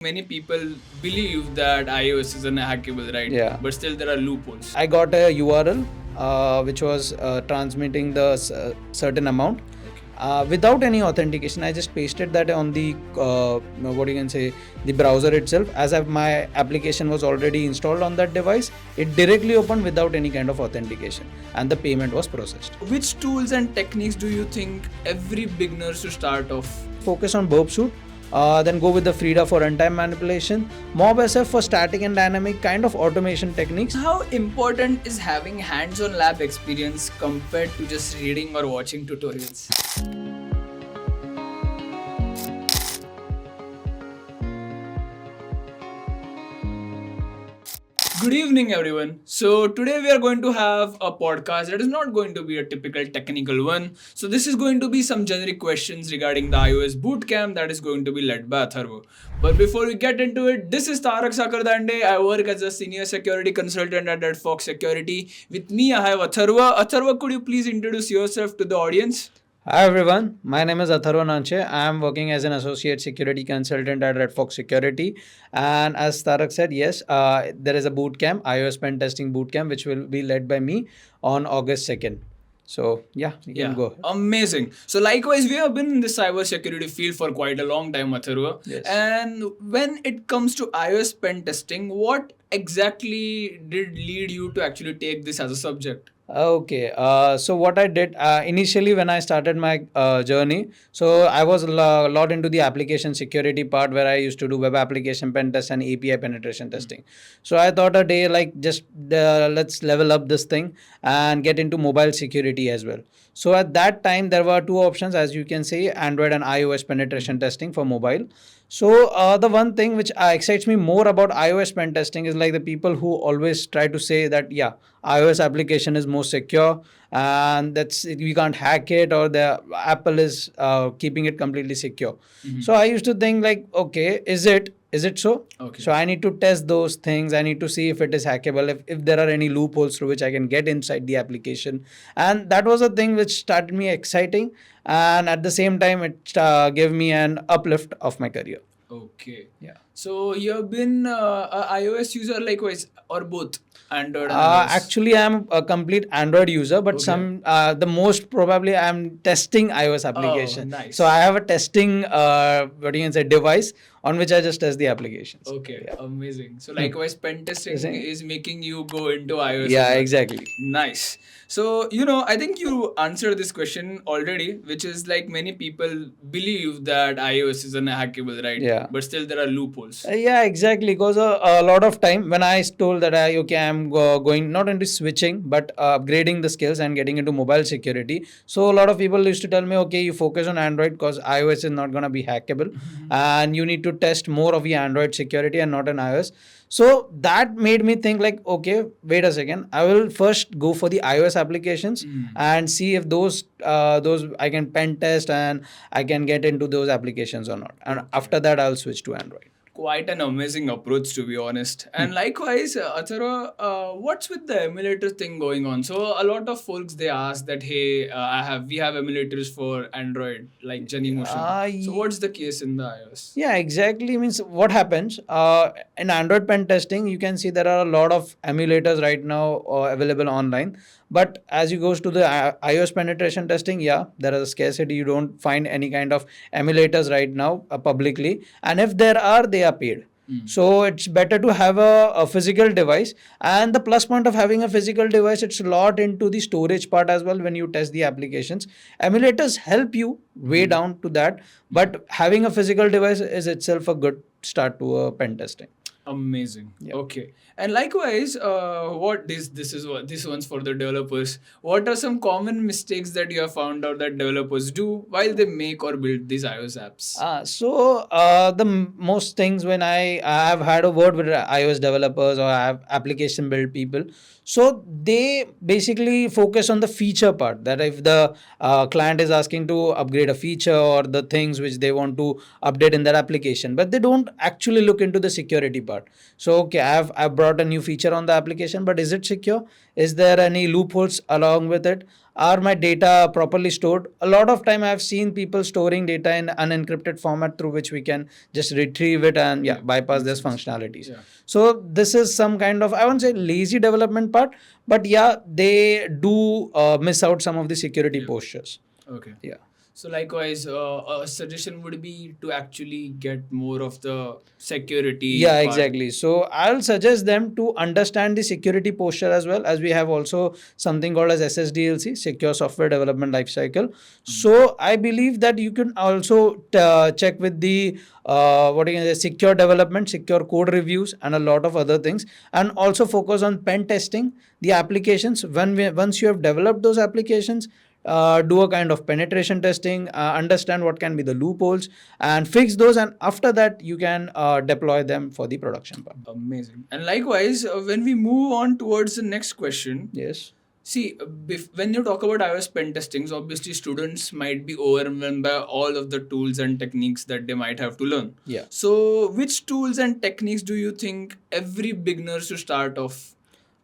Many people believe that iOS is unhackable, right? Yeah. But still there are loopholes. I got a URL which was transmitting the certain amount. Without any authentication, I just pasted that on the what you can say, the browser itself. As my application was already installed on that device, it directly opened without any kind of authentication, and the payment was processed. Which tools and techniques do you think every beginner should start off? Focus on burp suit. Then go with the Frida for runtime manipulation, Mob SF for static and dynamic kind of automation techniques. How important is having hands-on lab experience compared to just reading or watching tutorials? Good evening, everyone. So, today we are going to have a podcast that is not going to be a typical technical one. So, this is going to be some generic questions regarding the iOS bootcamp that is going to be led by Atharva. But before we get into it, this is Tarak Sakardande. I work as a senior security consultant at Redfox Security. With me, I have Atharva. Atharva, could you please introduce yourself to the audience? Hi everyone, my name is Atharva and Tarak. I am working as an associate security consultant at Redfox Security. And as Tarak said, yes, there is a bootcamp, iOS pen testing bootcamp, which will be led by me on August 2nd. So yeah, you can go. Amazing. So likewise, we have been in the cybersecurity field for quite a long time, Atharva. Yes. And when it comes to iOS pen testing, what exactly did lead you to actually take this as a subject? Okay, so what I did initially when I started my journey, so I was a lot into the application security part where I used to do web application pen test and API penetration testing. So I thought a day like just let's level up this thing and get into mobile security as well. So at that time there were two options, as you can see, Android and iOS penetration testing for mobile. So the one thing which excites me more about iOS pen testing is like the people who always try to say that yeah, iOS application is more secure and that's we can't hack it, or the Apple is keeping it completely secure. So I used to think like, okay, is it so? Okay. So I need to test those things. I need to see if it is hackable, if there are any loopholes through which I can get inside the application. And that was a thing which started me exciting. And at the same time, it gave me an uplift of my career. Okay. Yeah. So you have been a iOS user likewise, or both Android and iOS? Actually, I'm a complete Android user, but Okay. the most probably I'm testing iOS application. nice. So I have a testing what you can say device on which I just test the applications. Okay, Yeah. amazing. So likewise, pen testing Testing. is making you go into iOS. Yeah, as well. exactly. Nice. So, I think you answered this question already, which is like many people believe that iOS is unhackable, right? Yeah. But still there are loopholes. Yeah, exactly. Because a lot of time when I told that I'm going not into switching but upgrading the skills and getting into mobile security. So a lot of people used to tell me, okay, you focus on Android because iOS is not gonna be hackable, and you need to test more of the Android security and not an iOS. So that made me think like, okay, wait a second. I will first go for the iOS applications and see if those I can pen test and I can get into those applications or not. And after that, I'll switch to Android. Quite an amazing approach, to be honest. And likewise, Athara, what's with the emulator thing going on? So a lot of folks, they ask that, hey, we have emulators for Android like Genymotion. So what's the case in the iOS? Yeah, exactly. Means what happens in Android pen testing, you can see there are a lot of emulators right now available online. But as you goes to the iOS penetration testing, yeah, there is a scarcity. You don't find any kind of emulators right now publicly, and if there are, they are paid. So it's better to have a physical device. And the plus point of having a physical device, it's a lot into the storage part as well when you test the applications. Emulators help you way down to that, but having a physical device is itself a good start to pen testing. Amazing. Yeah. Okay. And likewise, what this one's for the developers. What are some common mistakes that you have found out that developers do while they make or build these iOS apps? Most things when I have had a word with iOS developers or I have application build people, so they basically focus on the feature part. That if the client is asking to upgrade a feature or the things which they want to update in their application, but they don't actually look into the security part. So okay, I've brought a new feature on the application, but is it secure? Is there any loopholes along with it? are my data properly stored? A lot of time I've seen people storing data in unencrypted format through which we can just retrieve it and bypass these functionalities. So this is some kind of, I won't say lazy development part, but they do miss out some of the security postures. Okay. Yeah. So likewise, a suggestion would be to actually get more of the security. Yeah, part. exactly. So I'll suggest them to understand the security posture as well, as we have also something called as SSDLC, Secure Software Development Lifecycle. So I believe that you can also check with the what you can say, secure development, secure code reviews, and a lot of other things, and also focus on pen testing the applications. Once you have developed those applications, do a kind of penetration testing, understand what can be the loopholes, and fix those. And after that, you can deploy them for the production part. Amazing. And likewise, when we move on towards the next question, Yes. see, when you talk about iOS pen testings, obviously students might be overwhelmed by all of the tools and techniques that they might have to learn. Yeah. So, which tools and techniques do you think every beginner should start off?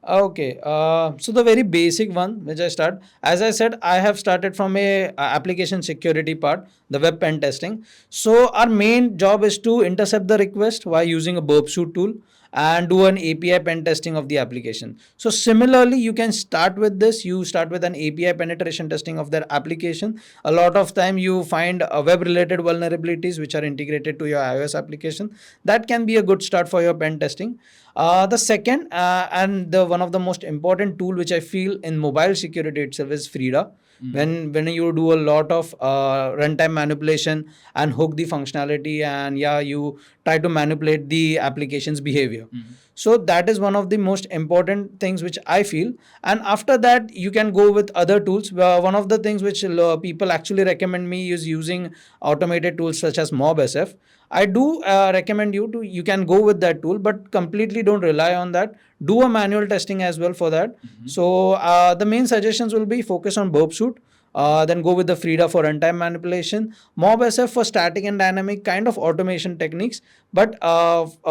Okay, so the very basic one which I start, as I said, I have started from a application security part, the web pen testing. So our main job is to intercept the request while using a burp suite tool and do an API pen testing of the application. So similarly, you can start with this. You start with an API penetration testing of their application. A lot of time you find web related vulnerabilities which are integrated to your iOS application. That can be a good start for your pen testing. The second and the one of the most important tool which I feel in mobile security itself is Frida. When you do a lot of runtime manipulation and hook the functionality, and you try to manipulate the application's behavior. So that is one of the most important things which I feel. And after that, you can go with other tools. One of the things which people actually recommend me is using automated tools such as MobSF. I do recommend you can go with that tool, but completely don't rely on that. Do a manual testing as well for that. So the main suggestions will be focus on burp suite. Then go with the Frida for runtime manipulation, MobSF for static and dynamic kind of automation techniques, but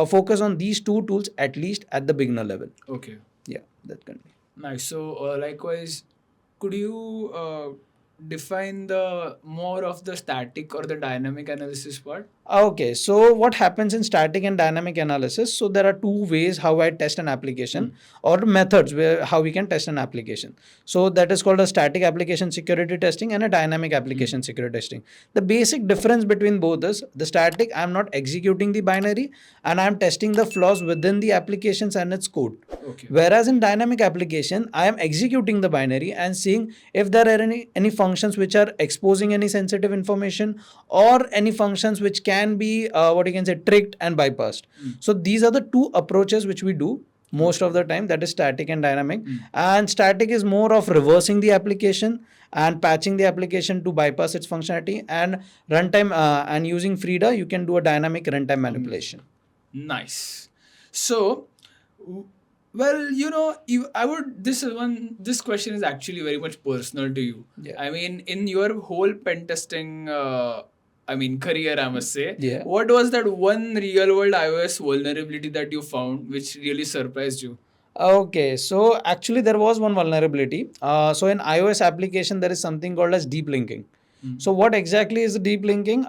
focus on these two tools at least at the beginner level. Okay. Yeah, that can be. Nice. So, likewise, could you define the more of the static or the dynamic analysis part? Okay, so what happens in static and dynamic analysis? So there are two ways how I test an application or methods where how we can test an application. So that is called a static application security testing and a dynamic application security testing. The basic difference between both is the static, I'm not executing the binary and I'm testing the flaws within the applications and its code. Okay. Whereas in dynamic application, I am executing the binary and seeing if there are any functions which are exposing any sensitive information or any functions which can be what you can say tricked and bypassed. So these are the two approaches which we do most of the time, that is static and dynamic. And static is more of reversing the application and patching the application to bypass its functionality, and runtime and using Frida you can do a dynamic runtime manipulation. Nice. So, well, this question is actually very much personal to you. Yeah. I mean, in your whole pen testing, career, I must say, Yeah. what was that one real world iOS vulnerability that you found which really surprised you? Okay, so actually there was one vulnerability. So in iOS application, there is something called as deep linking. So what exactly is the deep linking?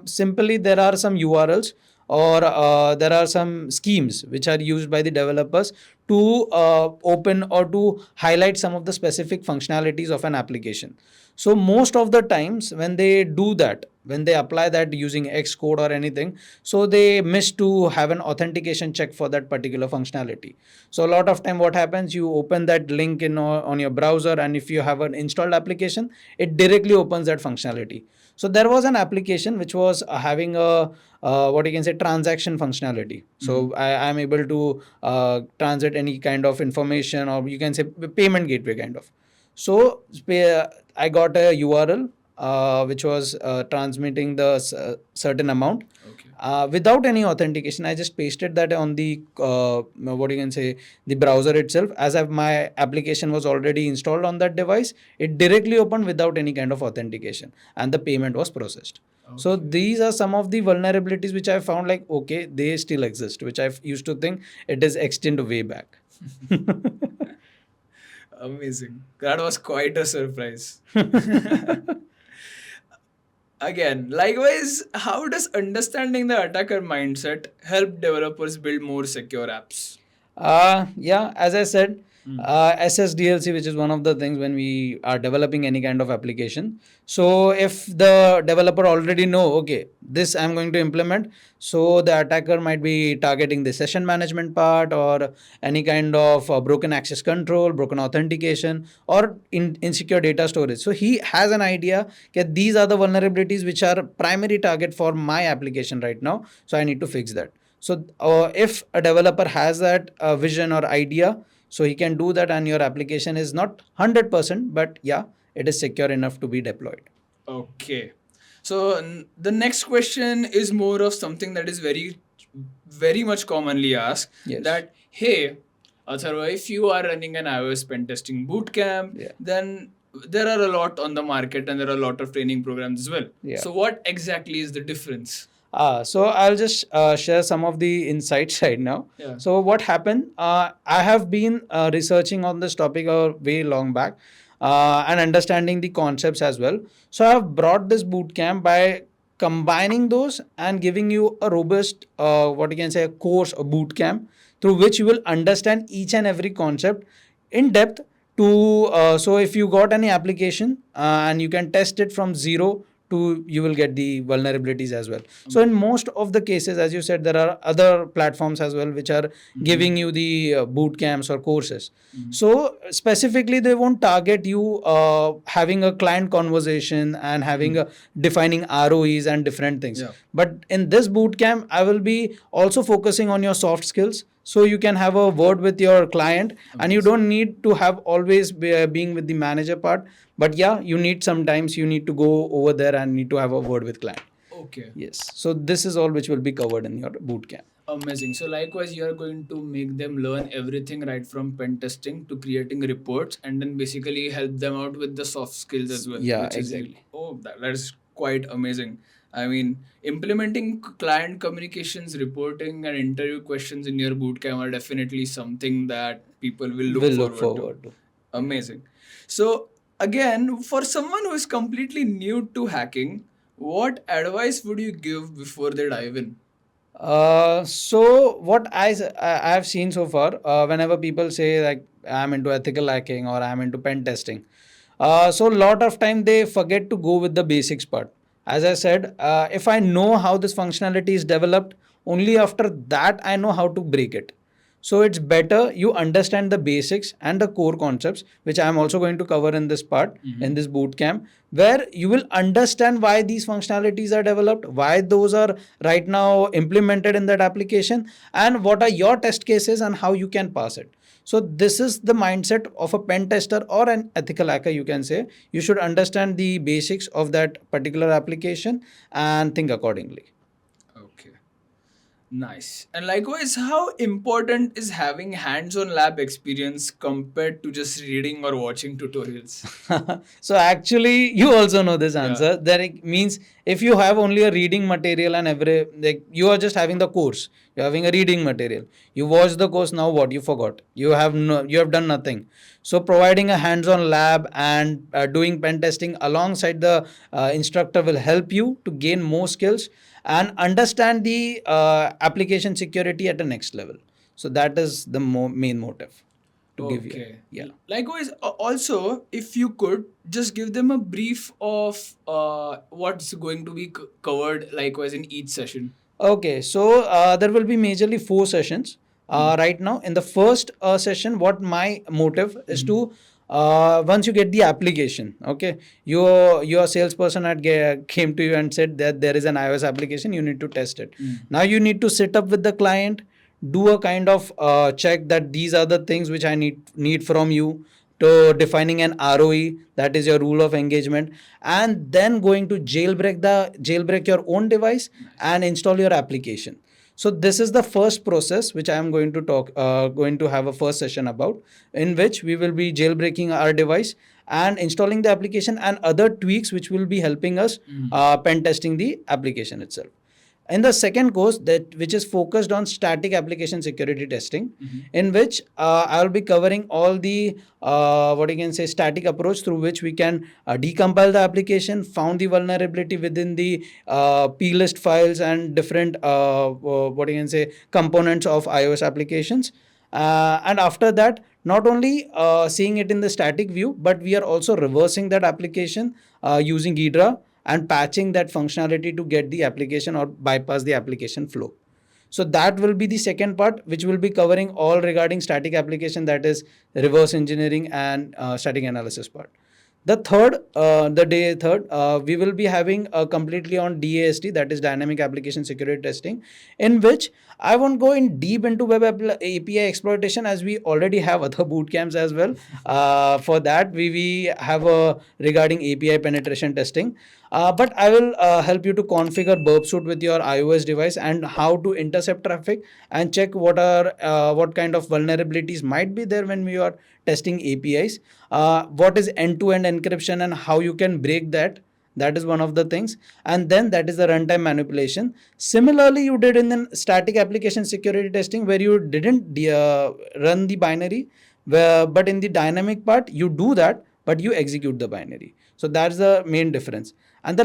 Simply there are some URLs or there are some schemes which are used by the developers to open or to highlight some of the specific functionalities of an application. So most of the times when they do that, when they apply that using Xcode or anything, so they miss to have an authentication check for that particular functionality. So a lot of time what happens, you open that link on your browser, and if you have an installed application, it directly opens that functionality. So there was an application which was having a what you can say transaction functionality. So I am able to transit any kind of information, or you can say payment gateway kind of. So I got a URL which was transmitting the certain amount. Okay. Without any authentication, I just pasted that on the what you can say the browser itself. As my application was already installed on that device, it directly opened without any kind of authentication, and the payment was processed. So these are some of the vulnerabilities which I found like, okay, they still exist, which I used to think it is extended way back. Amazing. That was quite a surprise. Again, likewise, how does understanding the attacker mindset help developers build more secure apps? Yeah, as I said, SSDLC, which is one of the things when we are developing any kind of application. So if the developer already know, okay, this I'm going to implement, so the attacker might be targeting the session management part or any kind of broken access control, broken authentication, or insecure data storage. So he has an idea that these are the vulnerabilities which are primary target for my application right now. So I need to fix that. So if a developer has that vision or idea, so he can do that and your application is not 100%, but yeah, it is secure enough to be deployed. Okay. So the next question is more of something that is very much commonly asked. Yes. That, hey, Atharva, if you are running an iOS pen testing bootcamp, Yeah. then there are a lot on the market and there are a lot of training programs as well. Yeah. So what exactly is the difference? So I'll just share some of the insights right now. Yeah. So what happened? I have been researching on this topic a way long back and understanding the concepts as well. So I have brought this bootcamp by combining those and giving you a robust, what you can say, a course, a bootcamp through which you will understand each and every concept in depth. To so if you got any application and you can test it from zero to you will get the vulnerabilities as well. So in most of the cases, as you said, there are other platforms as well which are giving you the boot camps or courses. So specifically they won't target you having a client conversation and having a defining ROEs and different things. Yeah. But in this boot camp I will be also focusing on your soft skills, so you can have a word with your client and you don't need to have always being with the manager part, but yeah, you need sometimes you need to go over there and need to have a word with client. Okay. Yes, so this is all which will be covered in your boot camp. Amazing. So likewise, you are going to make them learn everything right from pen testing to creating reports, and then basically help them out with the soft skills as well. Yeah, which is exactly. that is quite amazing. I mean, implementing client communications, reporting, and interview questions in your bootcamp are definitely something that people will look We'll look forward forward to. to. Amazing. So again, for someone who is completely new to hacking, what advice would you give before they dive in? So what I have seen so far, whenever people say like I'm into ethical hacking or I'm into pen testing, so a lot of time they forget to go with the basics part. As I said, if I know how this functionality is developed, only after that I know how to break it. So it's better you understand the basics and the core concepts, which I am also going to cover in this part, in this boot camp, where you will understand why these functionalities are developed, why those are right now implemented in that application, and what are your test cases and how you can pass it. So this is the mindset of a pen tester or an ethical hacker, you can say. You should understand the basics of that particular application and think accordingly. Okay. Nice. And likewise, how important is having hands-on lab experience compared to just reading or watching tutorials? So actually, you also know this Yeah. answer. That it means if you have only a reading material and every like you are just having the course, you're having a reading material. You watch the course, now what? You forgot. You have done nothing. So providing a hands-on lab and doing pen testing alongside the instructor will help you to gain more skills and understand the application security at the next level. So that is the main motive to give you. Okay. Yeah. Likewise, also, if you could just give them a brief of what's going to be covered, likewise, in each session. Okay, so there will be majorly 4 sessions. Right now, in the first session, what my motive is to once you get the application, okay, your salesperson came to you and said that there is an iOS application, you need to test it. Now you need to sit up with the client, do a kind of check that these are the things which I need from you, to defining an ROE, that is your rule of engagement, and then going to jailbreak your own device and install your application. So this is the first process which I am going to going to have a first session about, in which we will be jailbreaking our device and installing the application and other tweaks which will be helping us pen testing the application itself. In the second course, that which is focused on static application security testing, in which I'll be covering all the what you can say static approach through which we can decompile the application, found the vulnerability within the plist files and different what you can say components of iOS applications. And after that, not only seeing it in the static view, but we are also reversing that application using Ghidra and patching that functionality to get the application or bypass the application flow. So that will be the second part, which will be covering all regarding static application, that is reverse engineering and static analysis part. We will be having completely on DAST, that is dynamic application security testing, in which I won't go in deep into API exploitation, as we already have other boot camps as well. For that, we have a regarding API penetration testing. But I will help you to configure burp suit with your iOS device and how to intercept traffic and check what kind of vulnerabilities might be there when we are testing APIs. What is end-to-end encryption and how you can break that. That is one of the things. And then that is the runtime manipulation. Similarly, you did in the static application security testing where you didn't run the binary, but in the dynamic part, you do that, but you execute the binary. So that's the main difference. And the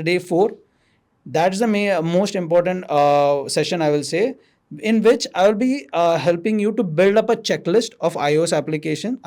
day 4, that's the most important session, I will say, in which I will be helping you to build up a checklist of iOS application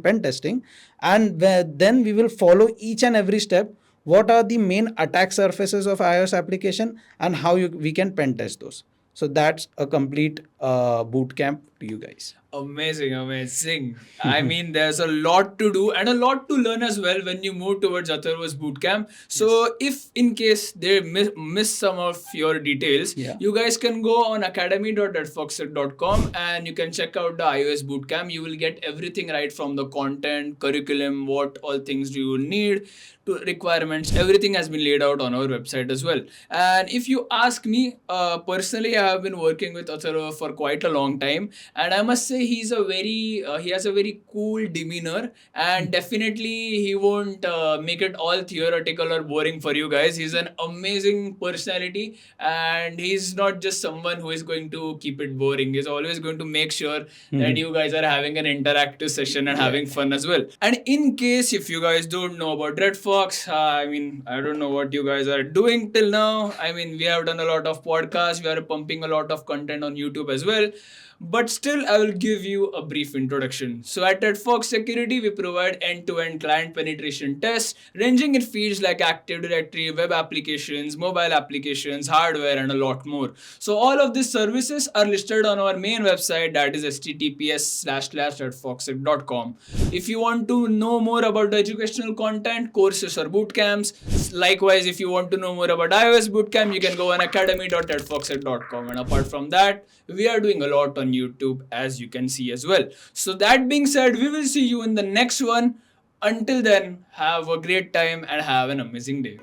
pen testing, and then we will follow each and every step. What are the main attack surfaces of iOS application and how we can pen test those. So that's a complete boot camp to you guys. Amazing, amazing. I mean, there's a lot to do and a lot to learn as well when you move towards Atharva's bootcamp. So, if in case they miss some of your details, you guys can go on academy.redfox.com and you can check out the iOS bootcamp. You will get everything right from the content, curriculum, what all things do you need, to requirements. Everything has been laid out on our website as well. And if you ask me, personally, I have been working with Atharva for quite a long time, and I must say he has a very cool demeanor, and definitely he won't make it all theoretical or boring for you guys. He's an amazing personality, and he's not just someone who is going to keep it boring. He's always going to make sure that you guys are having an interactive session and having fun as well. And in case if you guys don't know about Redfox, I mean, I don't know what you guys are doing till now. I mean, we have done a lot of podcasts, we are pumping a lot of content on YouTube as well. But still, I will give you a brief introduction. So at Redfox Security, we provide end-to-end client penetration tests, ranging in fields like Active Directory, web applications, mobile applications, hardware, and a lot more. So all of these services are listed on our main website, that is https://redfoxsec.com. If you want to know more about the educational content, courses or bootcamps, likewise, if you want to know more about iOS bootcamp, you can go on academy.redfoxsec.com. And apart from that, we are doing a lot on YouTube, as you can see as well. So that being said, we will see you in the next one. Until then, have a great time and have an amazing day.